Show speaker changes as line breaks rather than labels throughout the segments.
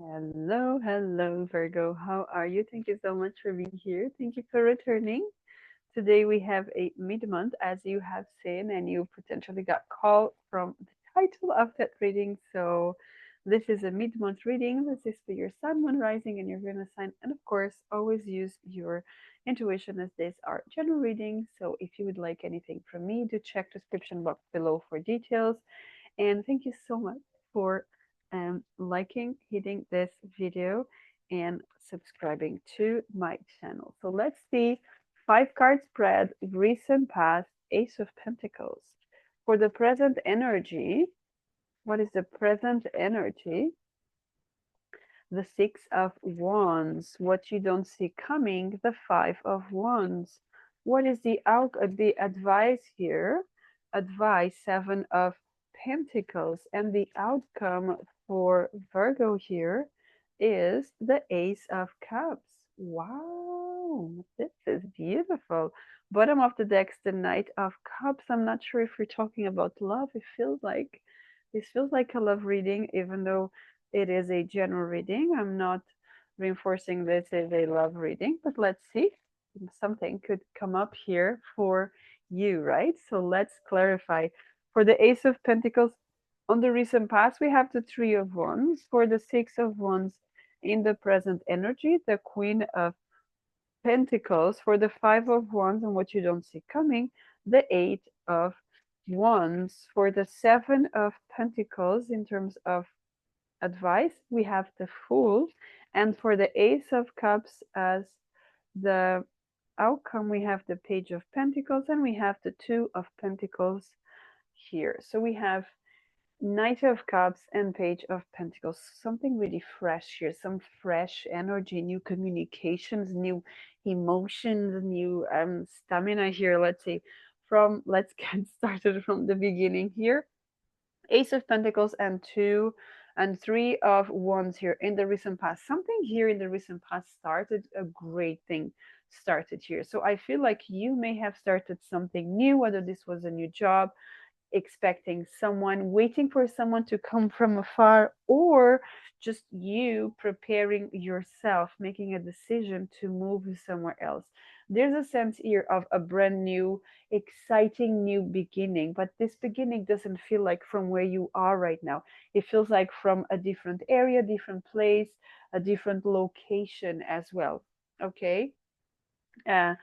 Hello, hello, Virgo. How are you? Thank you so much for being here. Thank you for returning. Today we have a mid-month, as you have seen, and you potentially got called from the title of that reading. So this is a mid-month reading. This is for your sun, moon, rising, and your Venus sign. And of course, always use your intuition as these are general readings. So if you would like anything from me, do check description box below for details. And thank you so much for liking, hitting this video, and subscribing to my channel. So let's see 5 card spread, recent past, Ace of Pentacles. For the present energy, what is the present energy? The Six of Wands. What you don't see coming, the Five of Wands. What is the advice here? Advice, Seven of Pentacles. And the outcome for Virgo here is the Ace of Cups. Wow, this is beautiful. Bottom of the deck's the Knight of Cups. I'm not sure if we're talking about love. This feels like a love reading, even though it is a general reading. I'm not reinforcing this as a love reading, but let's see. Something could come up here for you, right? So let's clarify. For the Ace of Pentacles, on the recent past, we have the Three of Wands. For the Six of Wands, in the present energy, the Queen of Pentacles. For the Five of Wands, and what you don't see coming, the Eight of Wands. For the Seven of Pentacles, in terms of advice, we have the Fool, and for the Ace of Cups as the outcome, we have the Page of Pentacles, and we have the Two of Pentacles here. So we have Knight of Cups and Page of Pentacles. Something really fresh here, some fresh energy, new communications, new emotions, new stamina here. Let's get started from the beginning here. Ace of Pentacles and Two and Three of Wands here in the recent past. Something here in the recent past started, a great thing started here. So I feel like you may have started something new, whether this was a new job, expecting someone, waiting for someone to come from afar, or just you preparing yourself, making a decision to move somewhere else. There's a sense here of a brand new, exciting new beginning, but this beginning doesn't feel like from where you are right now. It feels like from a different area, different place, a different location as well. Okay. uh,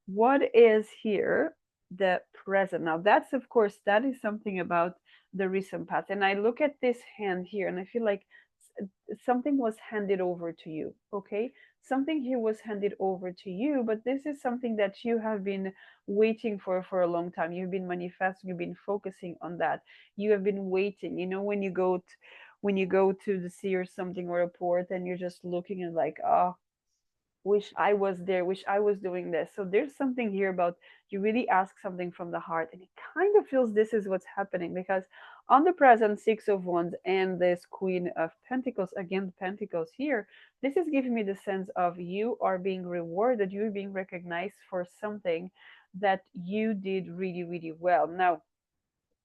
what is here the present? Now that's, of course, that is something about the recent past, and I look at this hand here and I feel like something was handed over to you. Okay, something here was handed over to you, but this is something that you have been waiting for a long time. You've been manifesting, you've been focusing on that, you have been waiting. You know, when you go to the sea or something, or a port, and you're just looking and like, oh, wish I was there, wish I was doing this. So there's something here about you really ask something from the heart, and it kind of feels this is what's happening, because on the present Six of Wands and this Queen of Pentacles, again, Pentacles here, this is giving me the sense of you are being rewarded, you're being recognized for something that you did really, really well. Now,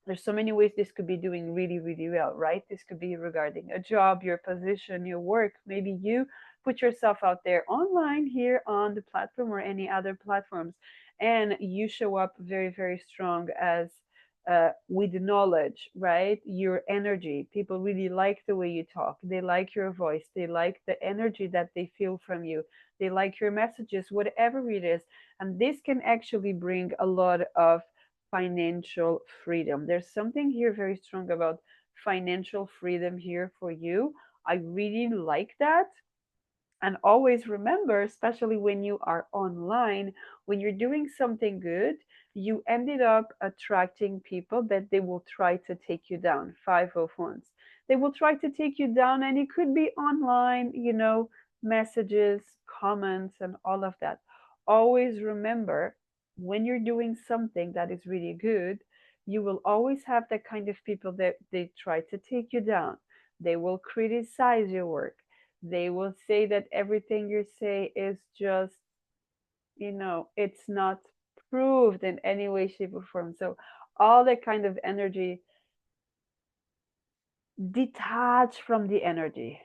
there's so many ways this could be doing really, really well, right? This could be regarding a job, your position, your work. Maybe you put yourself out there online here on the platform or any other platforms, and you show up very, very strong as with knowledge, right? Your energy. People really like the way you talk. They like your voice. They like the energy that they feel from you. They like your messages, whatever it is. And this can actually bring a lot of financial freedom. There's something here very strong about financial freedom here for you. I really like that. And always remember, especially when you are online, when you're doing something good, you ended up attracting people that they will try to take you down. Five of Wands. They will try to take you down, and it could be online, messages, comments, and all of that. Always remember, when you're doing something that is really good, you will always have that kind of people that they try to take you down. They will criticize your work. They will say that everything you say is just, it's not proved in any way, shape, or form. So all that kind of energy, detach from the energy.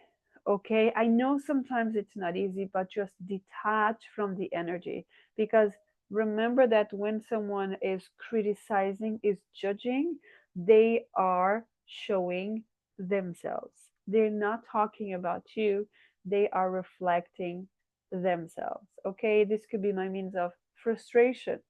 Okay, I know sometimes it's not easy, but just detach from the energy, because remember that when someone is criticizing, is judging, they are showing themselves. They're not talking about you, they are reflecting themselves. Okay, this could be my means of frustration.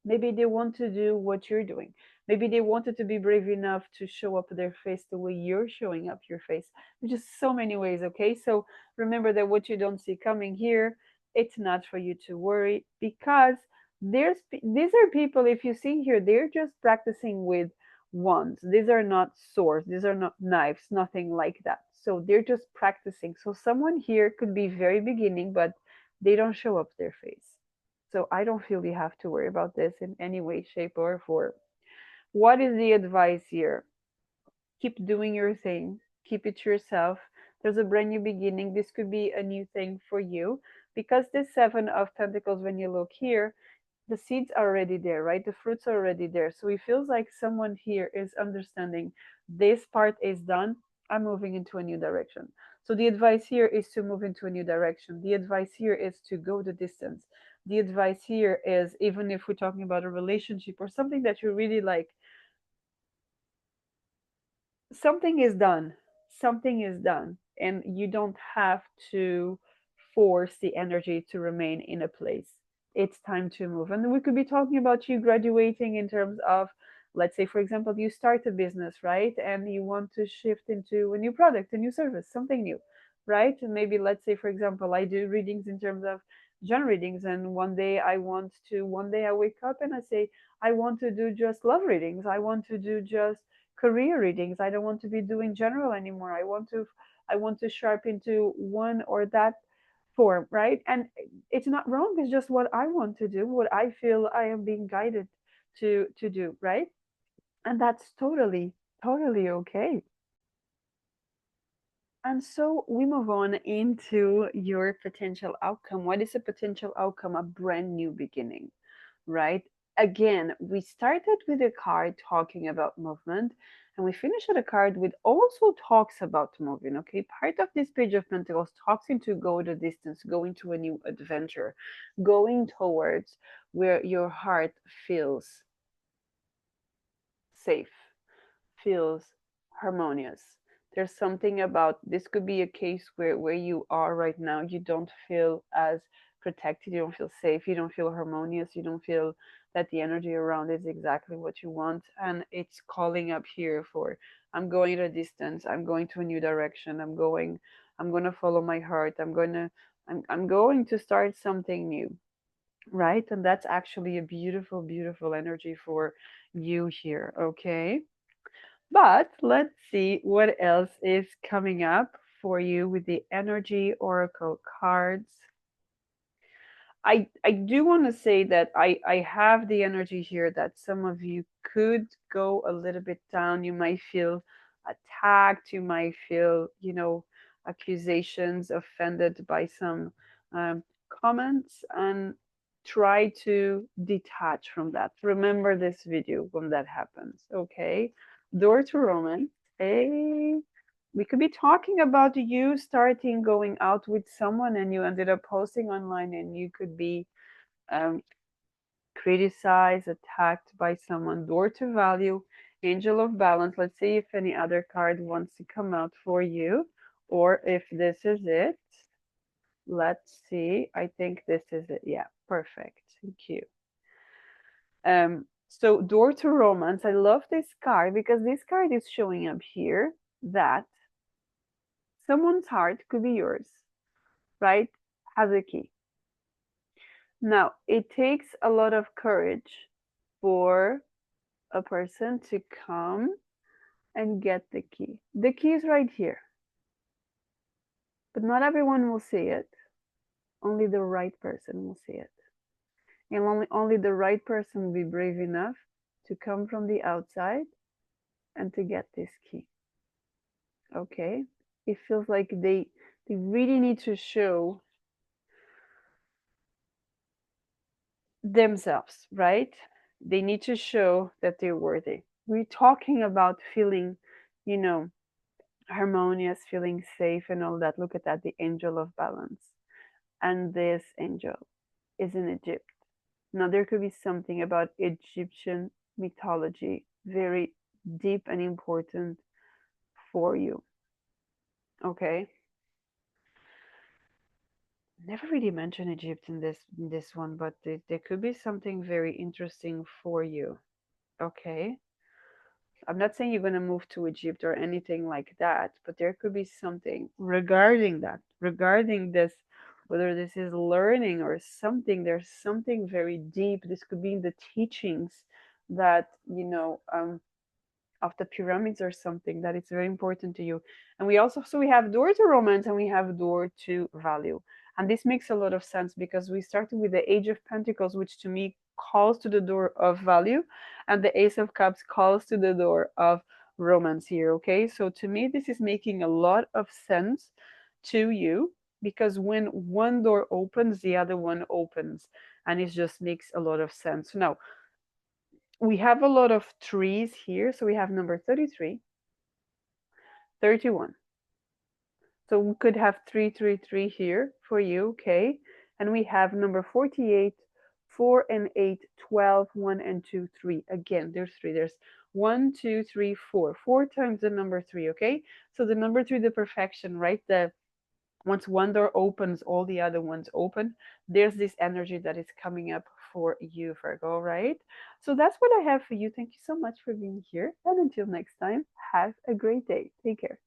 Maybe they want to do what you're doing. Maybe they wanted to be brave enough to show up their face the way you're showing up your face. There's just so many ways, okay? So remember that what you don't see coming here, it's not for you to worry, because these are people, if you see here, they're just practicing with wands. These are not swords, these are not knives, nothing like that. So they're just practicing. So someone here could be very beginning, but they don't show up their face. So I don't feel you have to worry about this in any way, shape, or form. What is the advice here? Keep doing your thing, keep it to yourself. There's a brand new beginning. This could be a new thing for you, because this Seven of Pentacles, when you look here, the seeds are already there, right? The fruits are already there. So it feels like someone here is understanding this part is done. I'm moving into a new direction. So the advice here is to move into a new direction. The advice here is to go the distance. The advice here is, even if we're talking about a relationship or something that you really like, something is done. Something is done. And you don't have to force the energy to remain in a place. It's time to move. And we could be talking about you graduating in terms of, let's say, for example, you start a business, right? And you want to shift into a new product, a new service, something new, right? And maybe, let's say, for example, I do readings in terms of John readings. And one day I wake up and I say, I want to do just love readings. I want to do just career readings. I don't want to be doing general anymore. I want to sharp into one or that form, right? And it's not wrong. It's just what I want to do, what I feel I am being guided to do, right? And that's totally okay. And so we move on into your potential outcome. What is a potential outcome? A brand new beginning, right? Again, we started with a card talking about movement, and we finished with a card which also talks about moving. Okay, part of this Page of Pentacles talks into go the distance, going to a new adventure, going towards where your heart feels safe, feels harmonious. There's something about this could be a case where you are right now, you don't feel as protected, you don't feel safe, you don't feel harmonious, you don't feel that the energy around is exactly what you want. And it's calling up here for, I'm going at a distance, I'm going to a new direction, I'm going to follow my heart, I'm going to start something new, right? And that's actually a beautiful energy for you here, okay? But let's see what else is coming up for you with the energy oracle cards. I do want to say that I have the energy here that some of you could go a little bit down. You might feel attacked. You might feel, accusations, offended by some comments, and try to detach from that. Remember this video when that happens, okay? Door to romance. Hey, we could be talking about you starting going out with someone and you ended up posting online, and you could be um, criticized, attacked by someone. Door to value, angel of balance. Let's see if any other card wants to come out for you, or if this is it. Let's see. I think this is it. Yeah, perfect. Thank you. So door to romance. I love this card because this card is showing up here that someone's heart could be yours, right? Has a key. Now, it takes a lot of courage for a person to come and get the key. The key is right here, but not everyone will see it. Only the right person will see it. And only the right person will be brave enough to come from the outside and to get this key. Okay? It feels like they really need to show themselves, right? They need to show that they're worthy. We're talking about feeling, you know, harmonious, feeling safe, and all that. Look at that, the angel of balance. And this angel is in Egypt. Now, there could be something about Egyptian mythology very deep and important for you. Okay? Never really mentioned Egypt in this one, but there could be something very interesting for you. Okay? I'm not saying you're going to move to Egypt or anything like that, but there could be something regarding that, regarding this, whether this is learning or something. There's something very deep. This could be in the teachings that, of the pyramids or something that is very important to you. And we also, so we have door to romance and we have door to value. And this makes a lot of sense because we started with the Age of Pentacles, which to me calls to the door of value, and the Ace of Cups calls to the door of romance here. Okay, so to me, this is making a lot of sense to you because when one door opens, the other one opens, and it just makes a lot of sense. Now, we have a lot of trees here. So we have number 33, 31. So we could have 333 here for you, okay? And we have number 48, 4 and 8, 12, 1 and 2, 3. Again, there's three. There's 1, 2, 3, 4. 4 times the number 3, okay? So the number 3, the perfection, right? The once one door opens, all the other ones open. There's this energy that is coming up for you, Virgo, right? So that's what I have for you. Thank you so much for being here. And until next time, have a great day. Take care.